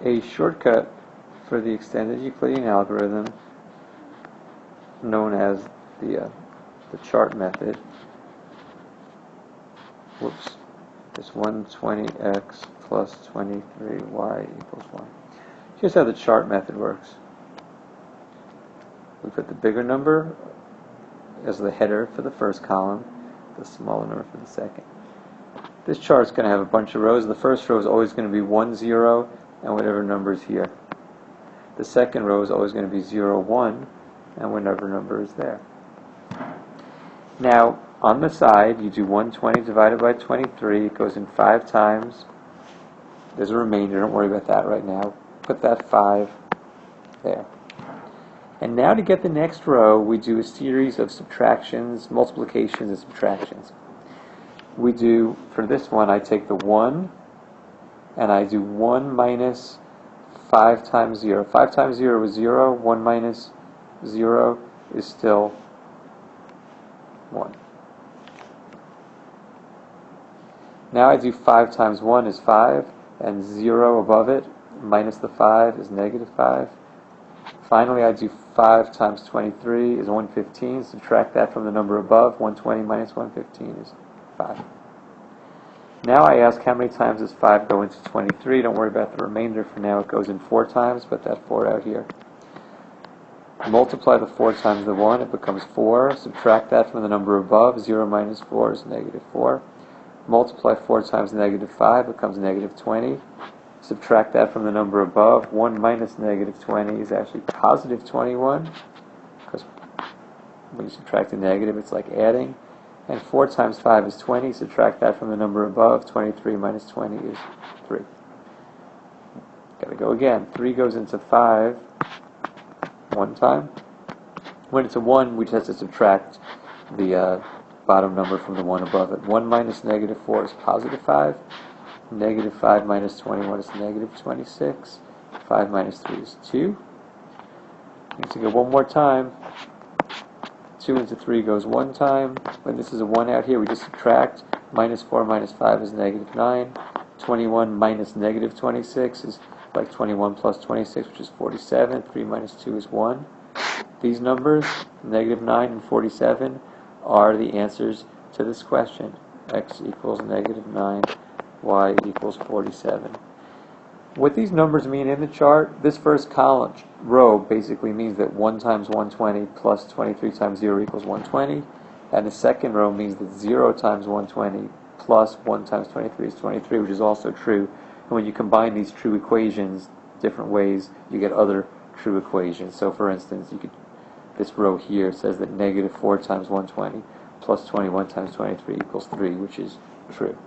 A shortcut for the extended Euclidean algorithm, known as the chart method. Whoops. It's 120x plus 23y equals 1. Here's how the chart method works. We put the bigger number as the header for the first column, the smaller number for the second. This chart is going to have a bunch of rows. The first row is always going to be 1, 0, and whatever number is here. The second row is always going to be 0, 1, and whatever number is there. Now, on the side, you do 120 divided by 23. It goes in 5 times. There's a remainder. Don't worry about that right now. Put that 5 there. And now to get the next row, we do a series of subtractions, multiplications, and subtractions. We do, for this one, I take the 1, and I do 1 minus 5 times 0. 5 times 0 is 0. 1 minus 0 is still 1. Now I do 5 times 1 is 5, and 0 above it, minus the 5 is negative 5. Finally, I do 5 times 23 is 115. Subtract that from the number above. 120 minus 115 is 5. Now I ask how many times does 5 go into 23. Don't worry about the remainder for now. It goes in 4 times. Put that 4 out here. Multiply the 4 times the 1. It becomes 4. Subtract that from the number above. 0 minus 4 is negative 4. Multiply 4 times negative 5 becomes negative 20. Subtract that from the number above. 1 minus negative 20 is actually positive 21, because when you subtract a negative, it's like adding. And 4 times 5 is 20. Subtract that from the number above. 23 minus 20 is 3. Got to go again. 3 goes into 5 one time. When it's a 1, we just have to subtract the bottom number from the one above it. 1 minus negative 4 is positive 5. Negative 5 minus 21 is negative 26. 5 minus 3 is 2. Need to go one more time. 2 into 3 goes one time. When this is a 1 out here, we just subtract. Minus 4 minus 5 is negative 9. 21 minus negative 26 is like 21 plus 26, which is 47. 3 minus 2 is 1. These numbers, negative 9 and 47, are the answers to this question. X equals negative 9. Y equals 47. What these numbers mean in the chart, this first column, row, basically means that 1 times 120 plus 23 times 0 equals 120. And the second row means that 0 times 120 plus 1 times 23 is 23, which is also true. And when you combine these true equations different ways, you get other true equations. So for instance, this row here says that negative 4 times 120 plus 21 times 23 equals 3, which is true.